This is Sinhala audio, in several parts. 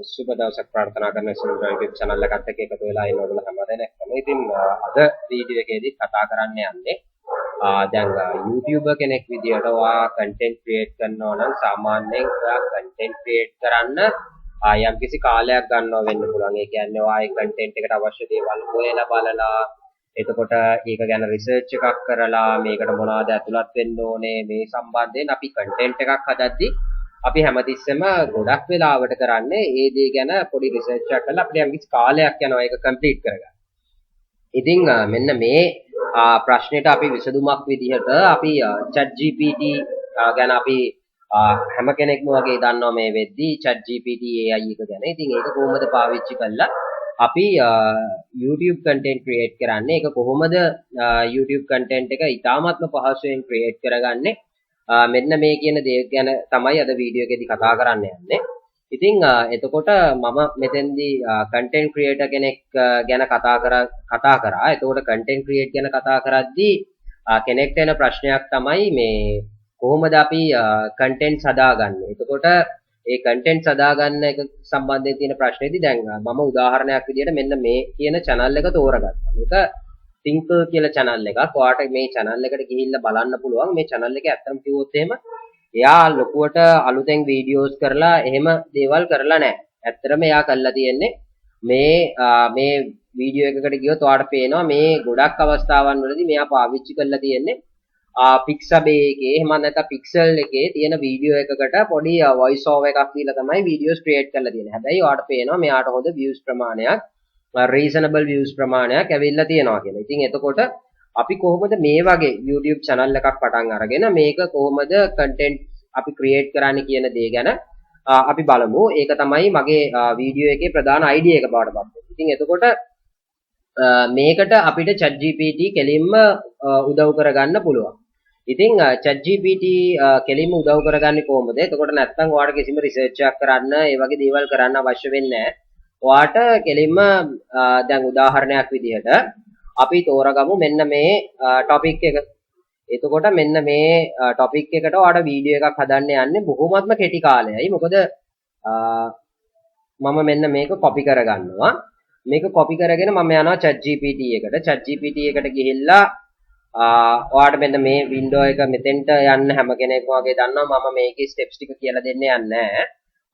සුබ දවසක් ප්‍රාර්ථනා කරන සිංහල YouTube channel එකත් එක්ක එකතු වෙලා ඉන්න ඔයගොල්ලෝ හැමදෙනෙක්ම. ඉතින් අද වීඩියෝ එකේදී කතා කරන්න යන්නේ දැන් YouTuber කෙනෙක් විදියට ඔයා content create කරනවා නම් සාමාන්‍යයෙන් ඔයා content create කරන්න යම්කිසි කාලයක් ගන්නවා වෙන්න පුළුවන්. ඒ කියන්නේ ඔයා ඒ content එකට අවශ්‍ය දේවල් හොයලා බලලා එතකොට ඒක ගැන රිසර්ච් එකක් කරලා මේකට මොනවද ඇතුළත් වෙන්න ඕනේ මේ සම්බන්ධයෙන් අපි content එකක් හදද්දී අපි හැමතිස්සෙම ගොඩක් වෙලාවට කරන්නේ ඒ දේ ගැන පොඩි රිසර්ච් එකක් කරලා අපිට යම්කිසි කාලයක් යනවා ඒක කම්ප්ලීට් කරගන්න. ඉතින් මෙන්න මේ ප්‍රශ්නෙට අපි විසඳුමක් විදිහට අපි ChatGPT ගැන අපි හැම කෙනෙක්ම වගේ දන්නවා මේ වෙද්දී ChatGPT AI එක ගැන. ඉතින් ඒක කොහොමද පාවිච්චි කරලා අපි YouTube content create කරන්නේ? ඒක කොහොමද YouTube content එක ඉතාමත්ම පහසුවෙන් create කරගන්නේ? මෙන්න මේ කියන දේ ගැන තමයි අද වීඩියෝ එකේදී කතා කරන්න යන්නේ. ඉතින් එතකොට මම මෙතෙන්දී content creator කෙනෙක් ගැන කතා කරා. එතකොට content create ගැන කතා කරද්දී කෙනෙක්ට එන ප්‍රශ්නයක් තමයි මේ කොහොමද අපි content හදාගන්නේ? එතකොට ඒ content හදාගන්න එක සම්බන්ධයෙන් තියෙන ප්‍රශ්නේදී දැන් මම උදාහරණයක් විදිහට මෙන්න මේ කියන channel එක තෝරගත්තා. මේක Thinker කියලා channel එකක්. ඔයාලට මේ channel එකට ගිහිල්ලා බලන්න පුළුවන්. මේ channel එකේ ඇත්තම කිව්වොත් එහෙම එයා ලොකුවට අලුතෙන් වීඩියෝස් කරලා එහෙම දේවල් කරලා නැහැ. ඇත්තටම එයා කරලා තියෙන්නේ මේ වීඩියෝ එකකට ගියොත් ඔයාලට පේනවා මේ ගොඩක් අවස්ථාවන් වලදී මෙයා පාවිච්චි කරලා තියෙන්නේ Pixabay එකේ එහෙම නැත්නම් Pixel එකේ තියෙන වීඩියෝ එකකට පොඩි voice over එකක් දීලා තමයි වීඩියෝස් ක්‍රියේට් කරලා තියෙන්නේ. හැබැයි ඔයාලට පේනවා මෙයාට හොඳ views ප්‍රමාණයක් reasonable views ප්‍රමාණයක් ඇවිල්ලා තියෙනවා කියලා. ඉතින් එතකොට අපි කොහොමද මේ වගේ YouTube channel එකක් පටන් අරගෙන මේක කොහොමද content අපි create කරන්නේ කියන දේ ගැන අපි බලමු. ඒක තමයි මගේ වීඩියෝ එකේ ප්‍රධාන idea එක බවට පත් වෙන්නේ. ඉතින් එතකොට මේකට අපිට ChatGPT කෙලින්ම උදව් කරගන්න පුළුවන්. ඉතින් ChatGPT කෙලින්ම උදව් කරගන්නේ කොහොමද? එතකොට නැත්නම් ඔයාලට කිසිම රිසර්ච් එකක් කරන්න, ඒ වගේ දේවල් කරන්න අවශ්‍ය වෙන්නේ නැහැ. ඔයාට කෙලින්ම දැන් උදාහරණයක් විදිහට අපි තෝරගමු මෙන්න මේ ටොපික් එක. එතකොට මෙන්න මේ ටොපික් එකට ඔයාට වීඩියෝ එකක් හදන්න යන්නේ බොහොමත්ම කෙටි කාලයයි. මොකද මම මෙන්න මේක කොපි කරගන්නවා. මේක කොපි කරගෙන මම යනවා ChatGPT එකට. ChatGPT එකට ගිහිල්ලා ඔයාට මෙන්න මේ වින්ඩෝ එක මෙතෙන්ට යන්න හැම කෙනෙක්ම වගේ දන්නවා මම මේකේ ස්ටෙප්ස් ටික කියලා දෙන්න යන්නේ නැහැ.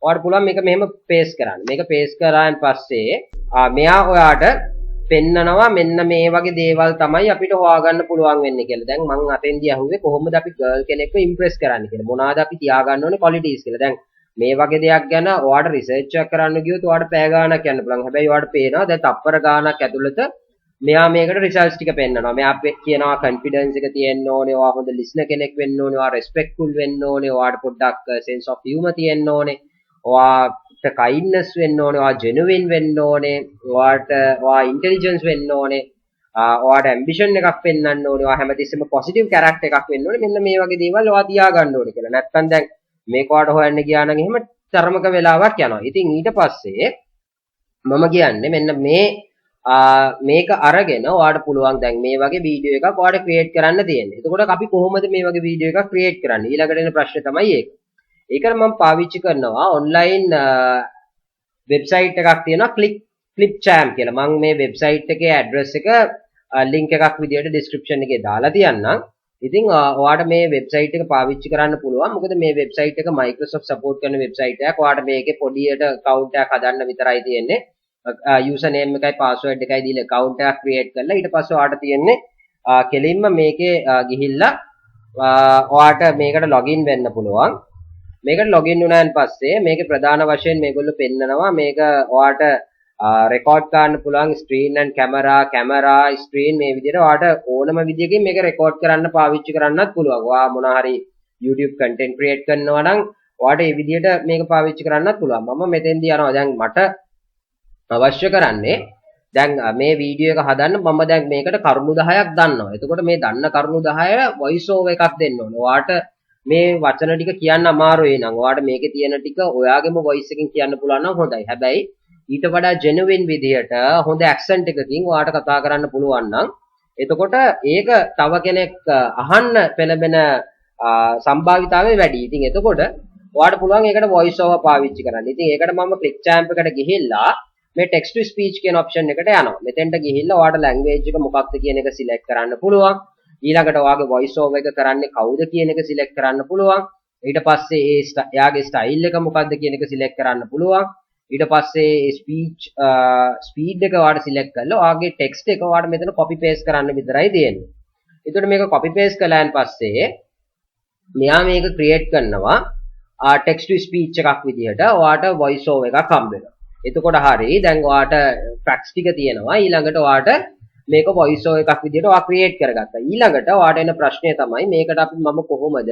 ඔයාලට පුළුවන් මේක මෙහෙම පේස්ට් කරන්න. මේක පේස්ට් කරාන් පස්සේ මෙයා ඔයාට පෙන්නනවා මෙන්න මේ වගේ දේවල් තමයි අපිට හොයාගන්න පුළුවන් වෙන්නේ කියලා. දැන් මම අතෙන්දී අහුවේ කොහොමද අපි ගර්ල් කෙනෙක්ව ඉම්ප්‍රෙස් කරන්නේ කියලා. මොනවාද අපි තියාගන්න ඕනේ ක්වොලිටිස් කියලා. දැන් මේ වගේ දෙයක් ගැන ඔයාට රිසර්ච් එකක් කරන්න ගියොත් ඔයාට පැය ගාණක් යන්න පුළුවන්. හැබැයි ඔයාට පේනවා දැන් තප්පර ගාණක් ඇතුළත මෙයා මේකට රිසර්ච් ටික පෙන්නනවා. මෙයා කියනවා කොන්ෆිඩන්ස් එක තියෙන්න ඕනේ. ඔයා හොඳ ලිස්නර් කෙනෙක් වෙන්න ඕනේ. ඔයා රෙස්පෙක්ට්ෆුල් වෙන්න ඕනේ. ඔයාට පොඩ්ඩක් සෙන්ස් ඔෆ් හියුමර් තියෙන්න ඕනේ. ඔයාට kindness වෙන්න ඕනේ. ඔයා genuine වෙන්න ඕනේ. ඔයා intelligence වෙන්න ඕනේ. ඔයාට ambition එකක් පෙන්වන්න ඕනේ. ඔයා හැමතිස්සෙම positive character එකක් වෙන්න ඕනේ. මෙන්න මේ වගේ දේවල් ඔයා තියාගන්න ඕනේ කියලා. නැත්තම් දැන් මේක ඔයාට හොයන්න ගියා නම් එහෙම තරමක වෙලාවක් යනවා. ඉතින් ඊට පස්සේ මම කියන්නේ මෙන්න මේක අරගෙන ඔයාට පුළුවන් දැන් මේ වගේ වීඩියෝ එකක් ඔයාට ක්‍රියේට් කරන්න තියෙන්නේ. එතකොට අපි කොහොමද මේ වගේ වීඩියෝ එකක් ක්‍රියේට් කරන්නේ? ඊළඟට එන ප්‍රශ්නේ තමයි ඒක. ඒකට මම පාවිච්චි කරනවා ඔන්ලයින් වෙබ්සයිට් එකක් තියෙනවා clipchamp කියලා. මම මේ වෙබ්සයිට් එකේ ඇඩ්‍රස් එක ලින්ක් එකක් විදියට description එකේ දාලා තියන්නම්. ඉතින් ඔයාට මේ වෙබ්සයිට් එක පාවිච්චි කරන්න පුළුවන්. මොකද මේ වෙබ්සයිට් එක Microsoft support කරන වෙබ්සයිට් එකක්. ඔයාට මේකේ පොඩියට account එකක් හදන්න විතරයි තියෙන්නේ. user name එකයි password එකයි දීලා account එකක් create කරලා ඊට පස්සේ ඔයාට තියෙන්නේ කෙලින්ම මේකේ ගිහිල්ලා ඔයාට මේකට login වෙන්න පුළුවන්. මේකට login වුණාන් පස්සේ මේකේ ප්‍රධාන වශයෙන් මේගොල්ලෝ පෙන්නනවා මේක ඔයාට රෙකෝඩ් කරන්න පුළුවන් screen and camera screen මේ විදිහට ඔයාට ඕනම විදිහකින් මේක රෙකෝඩ් කරන්න පාවිච්චි කරන්නත් පුළුවන්. ඔයා මොනවා හරි YouTube content create කරනවා නම් ඔයාට මේ විදිහට මේක පාවිච්චි කරන්නත් පුළුවන්. මම මෙතෙන්දී යනවා දැන් මට අවශ්‍ය කරන්නේ දැන් මේ වීඩියෝ එක හදන්න මම දැන් මේකට කරුණු 10ක් දන්නවා. එතකොට මේ දන්න කරුණු 10 voice over එකක් දෙන්න ඕනේ. ඔයාට මේ වචන ටික කියන්න අමාරුයි නම් ඔයාට මේකේ තියෙන ටික ඔයාගේම voice එකකින් කියන්න පුළුවන් නම් හොඳයි. හැබැයි ඊට වඩා genuine විදිහට හොඳ accent එකකින් ඔයාට කතා කරන්න පුළුවන් නම් එතකොට ඒක තව කෙනෙක් අහන්න පෙළඹෙන සම්භාවිතාවය වැඩි. ඉතින් එතකොට ඔයාලට පුළුවන් ඒකට voice over පාවිච්චි කරන්න. ඉතින් ඒකට මම clipchamp එකට ගිහිල්ලා මේ text to speech කියන option එකට යනවා. මෙතෙන්ට ගිහිල්ලා ඔයාලට language එක මොකක්ද කියන එක select කරන්න පුළුවන්. ඊළඟට ඔයාගේ voice over එක කරන්නේ කවුද කියන එක select කරන්න පුළුවන්. ඊට පස්සේ එයාගේ style එක මොකක්ද කියන එක select කරන්න පුළුවන්. ඊට පස්සේ speed එක ඔයාලට select කරලා ඔයාගේ text එක ඔයාලට මෙතන copy paste කරන්න විතරයි දෙන්නේ. එතකොට මේක copy paste කළාන් පස්සේ මෙයා මේක create කරනවා text to speech එකක් විදිහට ඔයාට voice over එකක් හම්බ වෙනවා. එතකොට හරි දැන් ඔයාට facts ටික තියෙනවා. ඊළඟට ඔයාට මේක voice over එකක් විදිහට ඔයා create කරගත්තා. ඊළඟට ඔයාට එන ප්‍රශ්නය තමයි මේකට අපි මම කොහොමද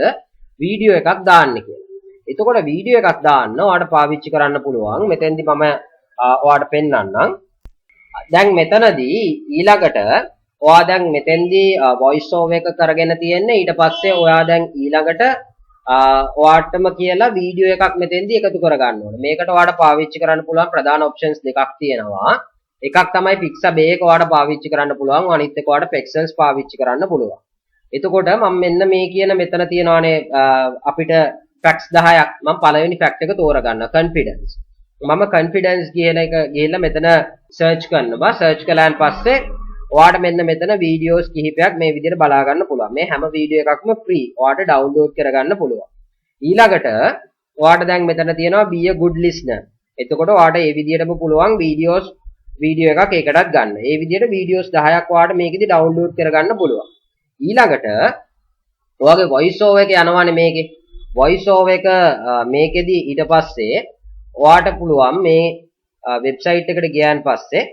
වීඩියෝ එකක් දාන්නේ කියලා. එතකොට වීඩියෝ එකක් දාන්න ඔයාලට පාවිච්චි කරන්න පුළුවන්. මෙතෙන්දි මම ඔයාලට පෙන්නන්නම්. දැන් මෙතනදී ඊළඟට ඔයා දැන් මෙතෙන්දි voice over එක කරගෙන තියෙන්නේ. ඊට පස්සේ ඔයා දැන් ඊළඟට ඔයාටම කියලා වීඩියෝ එකක් මෙතෙන්දි එකතු කරගන්න ඕනේ. මේකට ඔයාලට පාවිච්චි කරන්න පුළුවන් ප්‍රධාන options දෙකක් තියෙනවා. එකක් තමයි pixabay එක ඔයාලට පාවිච්චි කරන්න පුළුවන්. අනිත් එක ඔයාලට pixels පාවිච්චි කරන්න පුළුවන්. එතකොට මම මෙන්න මේ කියන මෙතන තියෙනවානේ අපිට facts 10ක් මම පළවෙනි fact එක තෝරගන්නවා confidence. මම confidence කියන එක ගිහිල්ලා මෙතන search කරනවා. search කළාන් පස්සේ ඔයාලට මෙන්න මෙතන videos කිහිපයක් මේ විදිහට බලා ගන්න පුළුවන්. මේ හැම වීඩියෝ එකක්ම free. ඔයාලට download කරගන්න පුළුවන්. ඊළඟට ඔයාලට දැන් මෙතන තියෙනවා be a good listener. එතකොට ඔයාලට මේ විදිහටම පුළුවන් වීඩියෝ එකක් ඒකටත් ගන්න. මේ විදිහට videos 10ක් ඔයාලට මේකෙදි download කරගන්න පුළුවන්. ඊළඟට ඔයාගේ voice over එක යනවානේ මේකේ. voice over එක මේකෙදි ඊට පස්සේ ඔයාට පුළුවන් මේ website එකට ගියාන් පස්සේ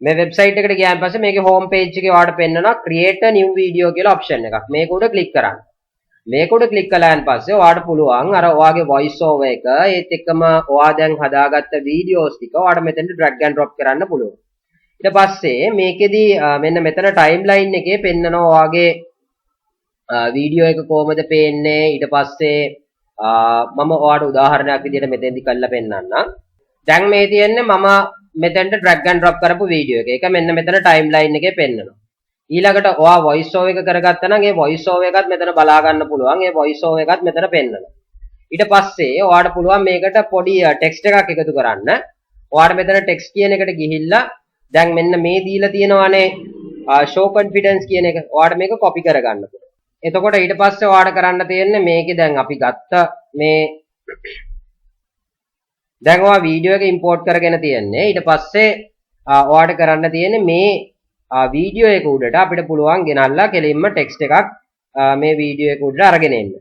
මේ website එකට ගියාන් පස්සේ මේකේ home page එකේ ඔයාට පෙන්නනවා create a new video කියලා option එකක්. මේක උඩ click කරන්න. මේක උඩ click කළාන් පස්සේ ඔයාට පුළුවන් අර ඔයාගේ voice over එක ඒත් එක්කම ඔයා දැන් හදාගත්ත videos ටික ඔයාට මෙතෙන්ට drag and drop කරන්න පුළුවන්. ඊට පස්සේ මේකෙදි මෙන්න මෙතන timeline එකේ පෙන්නනවා ඔයාගේ වීඩියෝ එක කොහොමද පේන්නේ. ඊට පස්සේ මම ඔයාලට උදාහරණයක් විදිහට මෙතෙන්දි කරලා පෙන්නන්නම්. දැන් මේ තියෙන්නේ මම මෙතෙන්ට drag and drop කරපු වීඩියෝ එක. ඒක මෙන්න මෙතන timeline එකේ පෙන්නනවා. ඊළඟට ඔයා voice over එක කරගත්තා නම් ඒ voice over එකත් මෙතන බලා ගන්න පුළුවන්. ඒ voice over එකත් මෙතන පෙන්නනවා. ඊට පස්සේ ඔයාට පුළුවන් මේකට පොඩි text එකක් එකතු කරන්න. ඔයාට මෙතන text කියන එකට ගිහිල්ලා දැන් මෙන්න මේ දීලා තියෙනවානේ show confidence කියන එක. ඔයාට මේක copy කරගන්න පුළුවන්. එතකොට ඊට පස්සේ ඔයාට කරන්න තියෙන්නේ මේකේ දැන් අපි ගත්ත මේ දැන් ඔයා වීඩියෝ එක import කරගෙන තියෙන්නේ. ඊට පස්සේ ඔයාට කරන්න තියෙන්නේ මේ වීඩියෝ එක උඩට අපිට පුළුවන් ගෙනල්ලා කෙලින්ම ටෙක්ස්ට් එකක් මේ වීඩියෝ එක උඩට අරගෙන එන්න.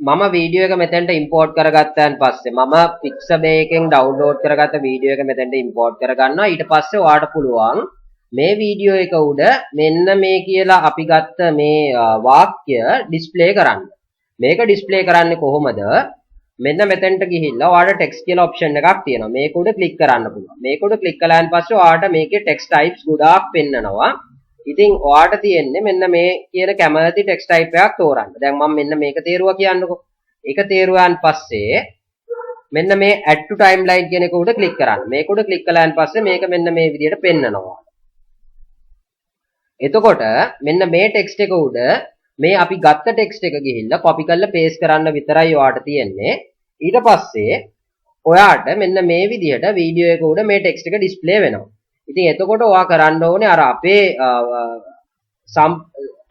මම වීඩියෝ එක මෙතෙන්ට import කරගත්තාන් පස්සේ මම pixabay එකෙන් download කරගත්ත වීඩියෝ එක මෙතෙන්ට import කරගන්නවා. ඊට පස්සේ ඔයාට පුළුවන් මේ වීඩියෝ එක උඩ මෙන්න මේ කියලා අපි ගත්ත මේ වාක්‍ය ඩිස්ප්ලේ කරන්න. මේක ඩිස්ප්ලේ කරන්නේ කොහොමද? මෙන්න මෙතෙන්ට ගිහිල්ලා ඔයාලට ටෙක්ස්ට් කියලා ඔප්ෂන් එකක් තියෙනවා. මේක උඩ ක්ලික් කරන්න පුළුවන්. මේක උඩ ක්ලික් කළාන් පස්සේ ඔයාලට මේකේ ටෙක්ස්ට් ටයිප්ස් ගොඩාක් පෙන්නනවා. ඉතින් ඔයාලට තියෙන්නේ මෙන්න මේ කියන කැමති ටෙක්ස්ට් ටයිප් එකක් තෝරන්න. දැන් මම මෙන්න මේක තේරුවා කියන්නකෝ. ඒක තේරුවාන් පස්සේ මෙන්න මේ add to timeline කියන එක උඩ ක්ලික් කරන්න. මේක උඩ ක්ලික් කළාන් පස්සේ මේක මෙන්න මේ විදිහට පෙන්නනවා. එතකොට මෙන්න මේ ටෙක්ස්ට් එක උඩ මේ අපි ගත්ත ටෙක්ස්ට් එක ගිහිල්ලා copy කරලා paste කරන්න විතරයි ඔයාට තියෙන්නේ. ඊට පස්සේ ඔයාට මෙන්න මේ විදිහට වීඩියෝ එක උඩ මේ ටෙක්ස්ට් එක ඩිස්ප්ලේ වෙනවා. ඉතින් එතකොට ඔයා කරන්න ඕනේ අර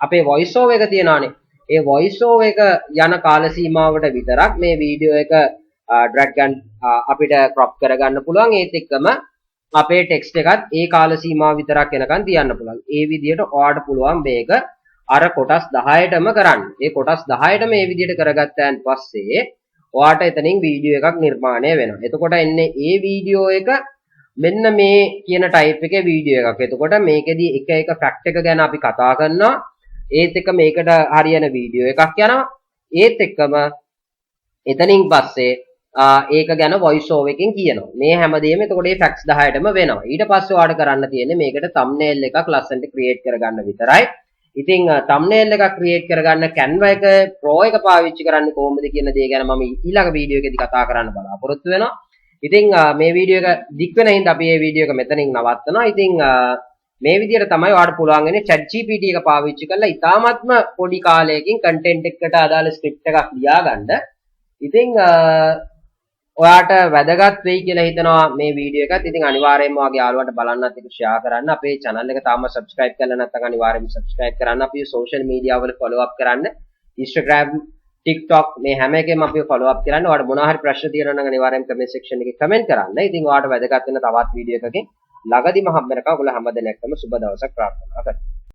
අපේ voice over එක තියනවානේ. ඒ voice over එක යන කාල සීමාවට විතරක් මේ වීඩියෝ එක drag and අපිට crop කරගන්න පුළුවන්. ඒත් එක්කම අපේ ටෙක්ස්ට් එකත් ඒ කාල සීමාව විතරක් එනකන් තියන්න පුළුවන්. ඒ විදිහට ඔයාට පුළුවන් මේක අර කොටස් 10ටම කරන්න. ඒ කොටස් 10ටම මේ විදිහට කරගත්තාන් පස්සේ ඔයාට එතනින් වීඩියෝ එකක් නිර්මාණය වෙනවා. එතකොට එන්නේ ඒ වීඩියෝ එක මෙන්න මේ කියන ටයිප් එකේ වීඩියෝ එකක්. එතකොට මේකෙදි එක එක ෆැක්ට් එක ගැන අපි කතා කරනවා. ඒත් එක්ක මේකට හරියන වීඩියෝ එකක් යනවා. ඒත් එක්කම එතනින් පස්සේ ඒක ගැන voice over එකෙන් කියනවා. මේ හැමදේම එතකොට මේ facts 10ටම වෙනවා. ඊට පස්සේ ඔයාලට කරන්න තියෙන්නේ මේකට thumbnail එකක් ලස්සනට create කරගන්න විතරයි. ඉතින් thumbnail එකක් create කරගන්න Canva එක Pro එක පාවිච්චි කරන්නේ කොහොමද කියන දේ ගැන මම ඊළඟ වීඩියෝ එකේදී කතා කරන්න බලාපොරොත්තු වෙනවා. ඉතින් මේ වීඩියෝ එක දික් වෙන හින්දා අපි මේ වීඩියෝ එක මෙතනින් නවත්තනවා. ඉතින් මේ විදිහට තමයි ඔයාලට පුළුවන් වෙන්නේ ChatGPT එක පාවිච්චි කරලා ඉතාමත්ම පොඩි කාලයකින් content එකකට අදාළ script එකක් ලියා ගන්න. ඉතින් ඔයාට වැදගත් වෙයි කියලා හිතනවා මේ වීඩියෝ එකත්. ඉතින් අනිවාර්යයෙන්ම ඔයාගේ යාළුවන්ට බලන්නත් ඒක ෂෙයා කරන්න. අපේ channel එක තාම subscribe කරලා නැත්නම් අනිවාර්යයෙන්ම subscribe කරන්න. අපි social media වල follow up කරන්න. Instagram, TikTok මේ හැම එකෙම අපි follow up කරන්න. ඔයාලට මොනවා හරි ප්‍රශ්න තියෙනවා නම් අනිවාර්යයෙන්ම comment section එකේ comment කරන්න. ඉතින් ඔයාට වැදගත් වෙන තවත් වීඩියෝ එකකින් ළඟදිම හම්බ වෙනකම් ඔයගොල්ලෝ හැම දිනකටම සුබ දවසක් ප්‍රාර්ථනා කරනවා.